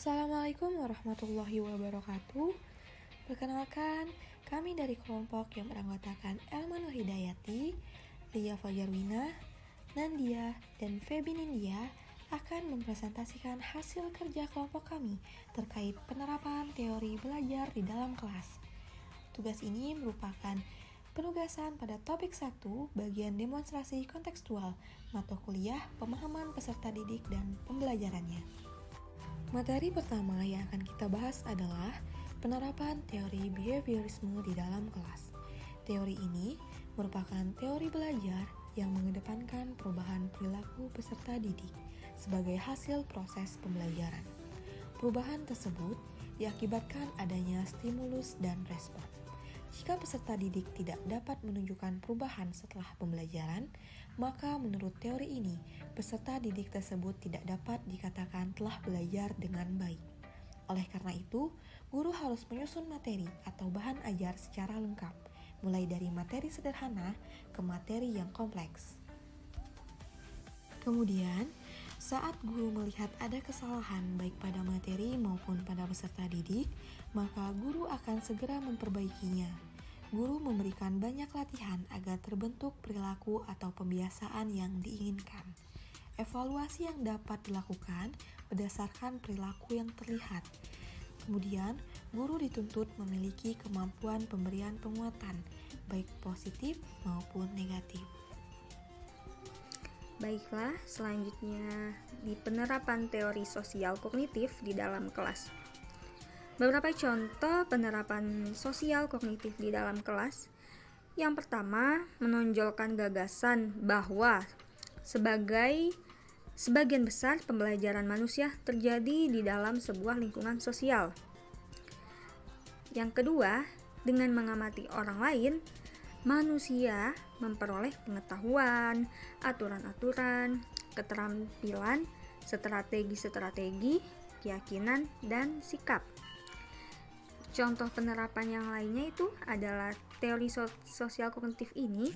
Assalamualaikum warahmatullahi wabarakatuh. Perkenalkan, kami dari kelompok yang beranggotakan Elma Nur Hidayati, Lia Fajarwina, Nandia, dan Feby Nindya akan mempresentasikan hasil kerja kelompok kami terkait penerapan teori belajar di dalam kelas. Tugas ini merupakan penugasan pada topik 1 bagian demonstrasi kontekstual mata kuliah pemahaman peserta didik dan pembelajarannya. Materi pertama yang akan kita bahas adalah penerapan teori behaviorisme di dalam kelas. Teori ini merupakan teori belajar yang mengedepankan perubahan perilaku peserta didik sebagai hasil proses pembelajaran. Perubahan tersebut diakibatkan adanya stimulus dan respon. Jika peserta didik tidak dapat menunjukkan perubahan setelah pembelajaran, maka menurut teori ini, peserta didik tersebut tidak dapat dikatakan telah belajar dengan baik. Oleh karena itu, guru harus menyusun materi atau bahan ajar secara lengkap, mulai dari materi sederhana ke materi yang kompleks. Kemudian, saat guru melihat ada kesalahan baik pada materi maupun pada peserta didik, maka guru akan segera memperbaikinya. Guru memberikan banyak latihan agar terbentuk perilaku atau pembiasaan yang diinginkan. Evaluasi yang dapat dilakukan berdasarkan perilaku yang terlihat. Kemudian, guru dituntut memiliki kemampuan pemberian penguatan, baik positif maupun negatif. Baiklah, selanjutnya di penerapan teori sosial kognitif di dalam kelas. Beberapa contoh penerapan sosial kognitif di dalam kelas. Yang pertama, menonjolkan gagasan bahwa sebagian besar pembelajaran manusia terjadi di dalam sebuah lingkungan sosial. Yang kedua, dengan mengamati orang lain, manusia memperoleh pengetahuan, aturan-aturan, keterampilan, strategi-strategi, keyakinan, dan sikap. Contoh penerapan yang lainnya itu adalah teori sosial kognitif ini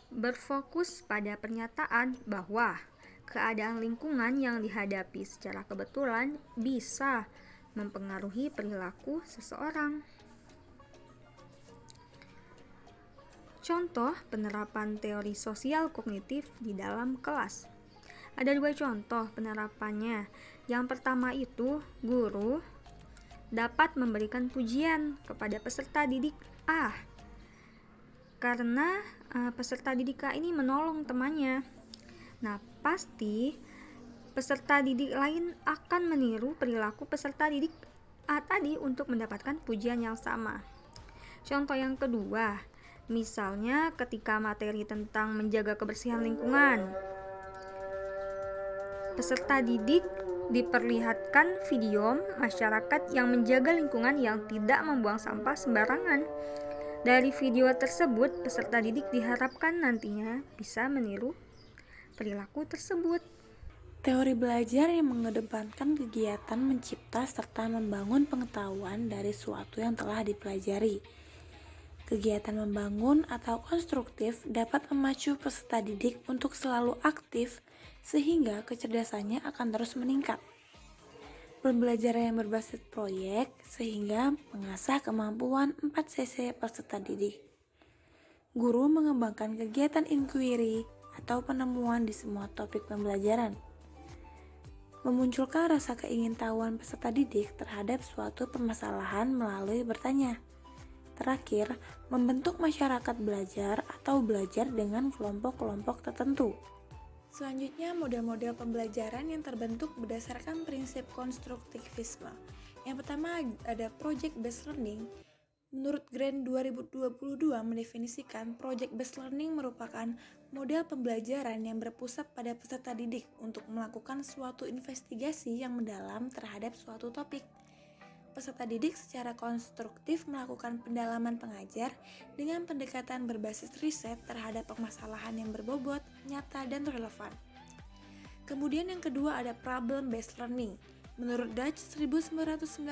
berfokus pada pernyataan bahwa keadaan lingkungan yang dihadapi secara kebetulan bisa mempengaruhi perilaku seseorang. Contoh penerapan teori sosial kognitif di dalam kelas. Ada 2 contoh penerapannya. Yang pertama itu, guru dapat memberikan pujian kepada peserta didik A karena peserta didik A ini menolong temannya. Nah, pasti peserta didik lain akan meniru perilaku peserta didik A tadi untuk mendapatkan pujian yang sama. Contoh yang kedua, misalnya ketika materi tentang menjaga kebersihan lingkungan, peserta didik diperlihatkan video masyarakat yang menjaga lingkungan yang tidak membuang sampah sembarangan. Dari video tersebut, peserta didik diharapkan nantinya bisa meniru perilaku tersebut. Teori belajar yang mengedepankan kegiatan mencipta serta membangun pengetahuan dari suatu yang telah dipelajari. Kegiatan membangun atau konstruktif dapat memacu peserta didik untuk selalu aktif sehingga kecerdasannya akan terus meningkat. Pembelajaran yang berbasis proyek sehingga mengasah kemampuan 4CC peserta didik. Guru mengembangkan kegiatan inquiry atau penemuan di semua topik pembelajaran. Memunculkan rasa keingintahuan peserta didik terhadap suatu permasalahan melalui bertanya. Terakhir, membentuk masyarakat belajar atau belajar dengan kelompok-kelompok tertentu. Selanjutnya, model-model pembelajaran yang terbentuk berdasarkan prinsip konstruktivisme. Yang pertama ada project based learning. Menurut Grant 2022 mendefinisikan project based learning merupakan model pembelajaran yang berpusat pada peserta didik untuk melakukan suatu investigasi yang mendalam terhadap suatu topik. Peserta didik secara konstruktif melakukan pendalaman pengajar dengan pendekatan berbasis riset terhadap permasalahan yang berbobot, nyata, dan relevan. Kemudian yang kedua ada problem-based learning. Menurut Dutch 1995,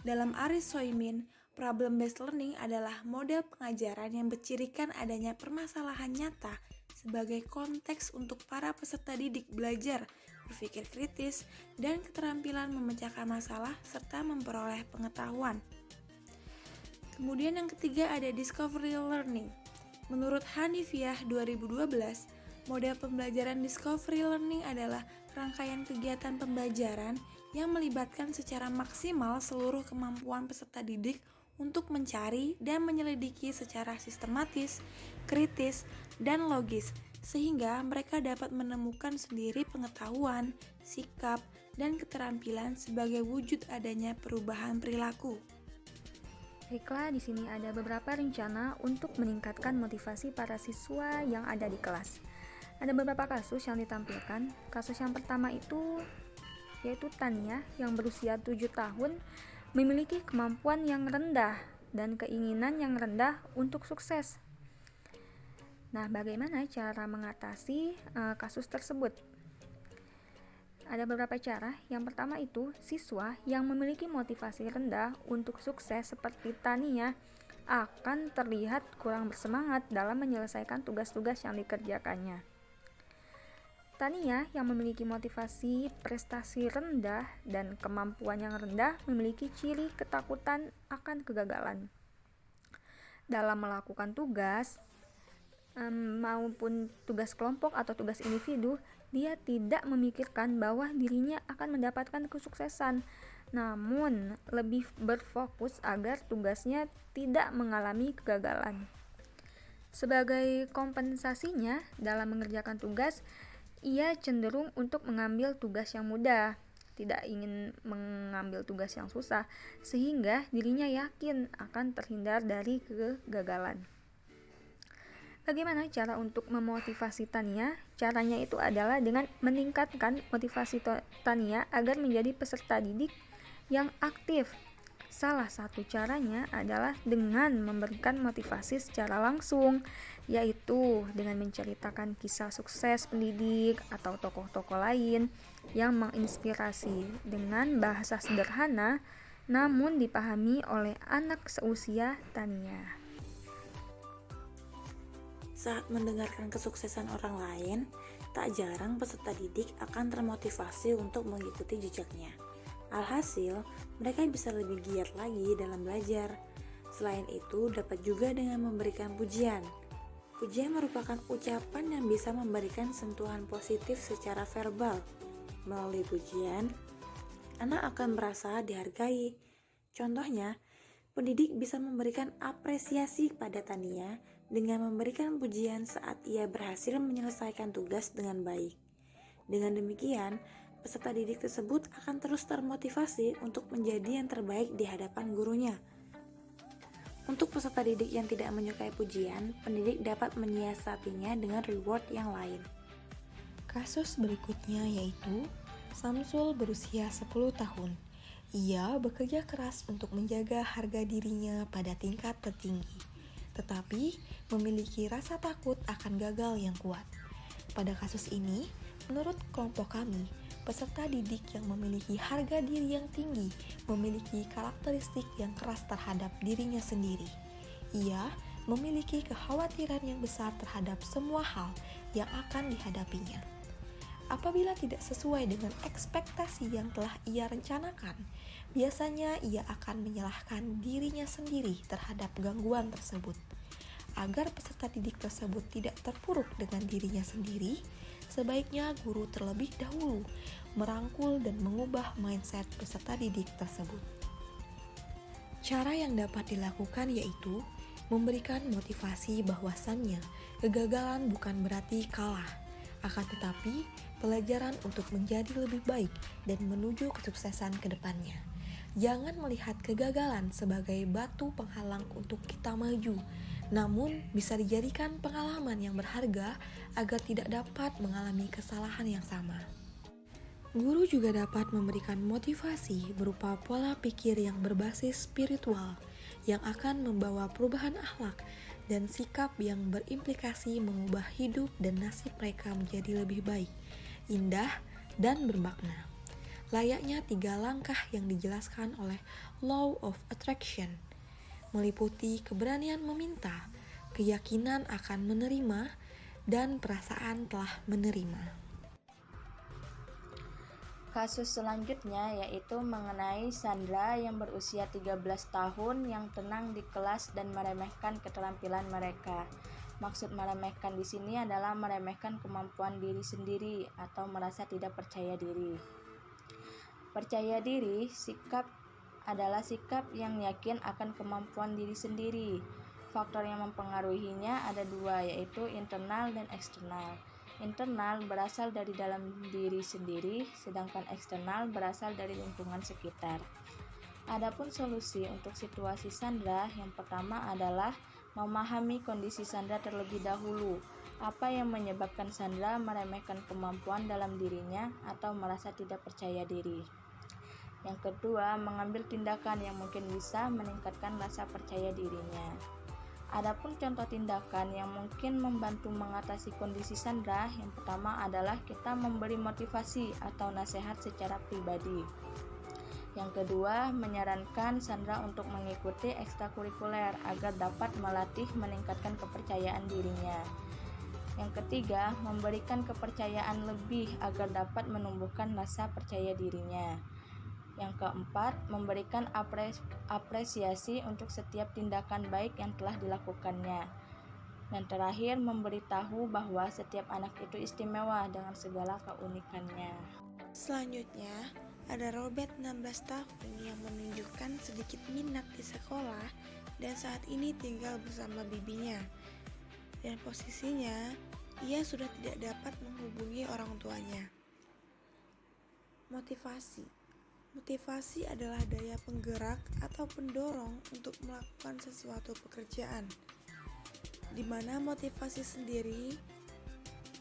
dalam Aris Soymin, problem-based learning adalah model pengajaran yang bercirikan adanya permasalahan nyata sebagai konteks untuk para peserta didik belajar berpikir kritis, dan keterampilan memecahkan masalah serta memperoleh pengetahuan. Kemudian yang ketiga ada discovery learning. Menurut Hanifiyah 2012, model pembelajaran discovery learning adalah rangkaian kegiatan pembelajaran yang melibatkan secara maksimal seluruh kemampuan peserta didik untuk mencari dan menyelidiki secara sistematis, kritis, dan logis, sehingga mereka dapat menemukan sendiri pengetahuan, sikap, dan keterampilan sebagai wujud adanya perubahan perilaku. Baiklah, di sini ada beberapa rencana untuk meningkatkan motivasi para siswa yang ada di kelas. Ada beberapa kasus yang ditampilkan. Kasus yang pertama itu yaitu Tania yang berusia 7 tahun memiliki kemampuan yang rendah dan keinginan yang rendah untuk sukses. Nah, bagaimana cara mengatasi kasus tersebut? Ada beberapa cara. Yang pertama itu, siswa yang memiliki motivasi rendah untuk sukses seperti Tania akan terlihat kurang bersemangat dalam menyelesaikan tugas-tugas yang dikerjakannya. Tania yang memiliki motivasi prestasi rendah dan kemampuan yang rendah memiliki ciri ketakutan akan kegagalan. Dalam melakukan tugas, maupun tugas kelompok atau tugas individu, dia tidak memikirkan bahwa dirinya akan mendapatkan kesuksesan, namun lebih berfokus agar tugasnya tidak mengalami kegagalan. Sebagai kompensasinya dalam mengerjakan tugas, ia cenderung untuk mengambil tugas yang mudah, tidak ingin mengambil tugas yang susah, sehingga dirinya yakin akan terhindar dari kegagalan. Bagaimana cara untuk memotivasi Tania? Caranya itu adalah dengan meningkatkan motivasi Tania agar menjadi peserta didik yang aktif. Salah satu caranya adalah dengan memberikan motivasi secara langsung, yaitu dengan menceritakan kisah sukses pendidik atau tokoh-tokoh lain yang menginspirasi dengan bahasa sederhana namun dipahami oleh anak seusia Tania. Saat mendengarkan kesuksesan orang lain, tak jarang peserta didik akan termotivasi untuk mengikuti jejaknya. Alhasil, mereka bisa lebih giat lagi dalam belajar. Selain itu, dapat juga dengan memberikan pujian. Pujian merupakan ucapan yang bisa memberikan sentuhan positif secara verbal. Melalui pujian, anak akan merasa dihargai. Contohnya, pendidik bisa memberikan apresiasi pada Tania dengan memberikan pujian saat ia berhasil menyelesaikan tugas dengan baik. Dengan demikian, peserta didik tersebut akan terus termotivasi untuk menjadi yang terbaik di hadapan gurunya. Untuk peserta didik yang tidak menyukai pujian, pendidik dapat menyiasatinya dengan reward yang lain. Kasus berikutnya yaitu Samsul berusia 10 tahun. Ia bekerja keras untuk menjaga harga dirinya pada tingkat tertinggi, tetapi memiliki rasa takut akan gagal yang kuat. Pada kasus ini, menurut kelompok kami, peserta didik yang memiliki harga diri yang tinggi memiliki karakteristik yang keras terhadap dirinya sendiri. Ia memiliki kekhawatiran yang besar terhadap semua hal yang akan dihadapinya. Apabila tidak sesuai dengan ekspektasi yang telah ia rencanakan, biasanya ia akan menyalahkan dirinya sendiri terhadap gangguan tersebut. Agar peserta didik tersebut tidak terpuruk dengan dirinya sendiri, sebaiknya guru terlebih dahulu merangkul dan mengubah mindset peserta didik tersebut. Cara yang dapat dilakukan yaitu memberikan motivasi bahwasannya kegagalan bukan berarti kalah, akan tetapi pelajaran untuk menjadi lebih baik dan menuju kesuksesan ke depannya. Jangan melihat kegagalan sebagai batu penghalang untuk kita maju, namun bisa dijadikan pengalaman yang berharga agar tidak dapat mengalami kesalahan yang sama. Guru juga dapat memberikan motivasi berupa pola pikir yang berbasis spiritual yang akan membawa perubahan akhlak dan sikap yang berimplikasi mengubah hidup dan nasib mereka menjadi lebih baik, indah, dan bermakna. Layaknya 3 langkah yang dijelaskan oleh Law of Attraction, meliputi keberanian meminta, keyakinan akan menerima, dan perasaan telah menerima. Kasus selanjutnya yaitu mengenai Sandra yang berusia 13 tahun yang tenang di kelas dan meremehkan keterampilan mereka. Maksud meremehkan di sini adalah meremehkan kemampuan diri sendiri atau merasa tidak percaya diri. Percaya diri adalah sikap yang yakin akan kemampuan diri sendiri. Faktor yang mempengaruhinya ada dua, yaitu internal dan eksternal. Internal berasal dari dalam diri sendiri, sedangkan eksternal berasal dari lingkungan sekitar. Adapun solusi untuk situasi Sandra, yang pertama adalah memahami kondisi Sandra terlebih dahulu. Apa yang menyebabkan Sandra meremehkan kemampuan dalam dirinya atau merasa tidak percaya diri. Yang kedua, mengambil tindakan yang mungkin bisa meningkatkan rasa percaya dirinya. Adapun contoh tindakan yang mungkin membantu mengatasi kondisi Sandra, yang pertama adalah kita memberi motivasi atau nasihat secara pribadi. Yang kedua, menyarankan Sandra untuk mengikuti ekstrakurikuler agar dapat melatih meningkatkan kepercayaan dirinya. Yang ketiga, memberikan kepercayaan lebih agar dapat menumbuhkan rasa percaya dirinya. Yang keempat, memberikan apresiasi untuk setiap tindakan baik yang telah dilakukannya. Dan terakhir, memberitahu bahwa setiap anak itu istimewa dengan segala keunikannya. Selanjutnya, ada Robert 16 tahun yang menunjukkan sedikit minat di sekolah dan saat ini tinggal bersama bibinya. Dan posisinya, ia sudah tidak dapat menghubungi orang tuanya. Motivasi adalah daya penggerak atau pendorong untuk melakukan sesuatu pekerjaan, di mana motivasi sendiri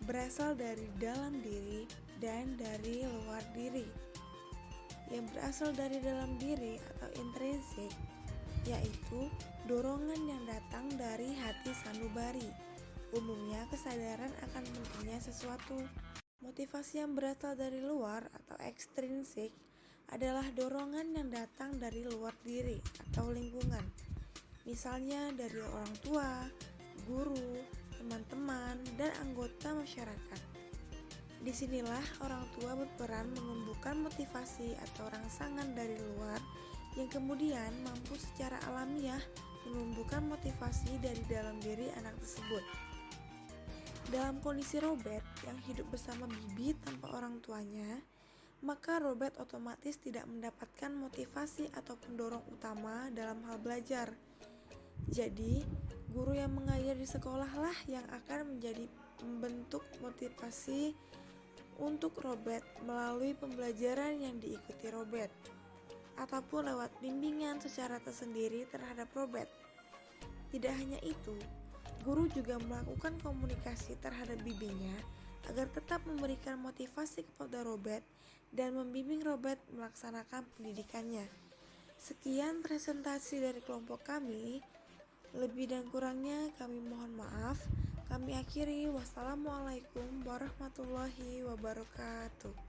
berasal dari dalam diri dan dari luar diri. Yang berasal dari dalam diri atau intrinsik, yaitu dorongan yang datang dari hati sanubari, umumnya kesadaran akan pentingnya sesuatu. Motivasi yang berasal dari luar atau ekstrinsik adalah dorongan yang datang dari luar diri atau lingkungan, misalnya dari orang tua, guru, teman-teman, dan anggota masyarakat. Disinilah orang tua berperan menumbuhkan motivasi atau rangsangan dari luar yang kemudian mampu secara alamiah menumbuhkan motivasi dari dalam diri anak tersebut. Dalam kondisi Robert yang hidup bersama bibi tanpa orang tuanya, maka Robert otomatis tidak mendapatkan motivasi atau pendorong utama dalam hal belajar. Jadi, guru yang mengajar di sekolahlah yang akan menjadi pembentuk motivasi untuk Robert melalui pembelajaran yang diikuti Robert, ataupun lewat bimbingan secara tersendiri terhadap Robert. Tidak hanya itu, guru juga melakukan komunikasi terhadap bibinya agar tetap memberikan motivasi kepada Robert dan membimbing Robert melaksanakan pendidikannya. Sekian presentasi dari kelompok kami. Lebih dan kurangnya kami mohon maaf. Kami akhiri. Wassalamualaikum warahmatullahi wabarakatuh.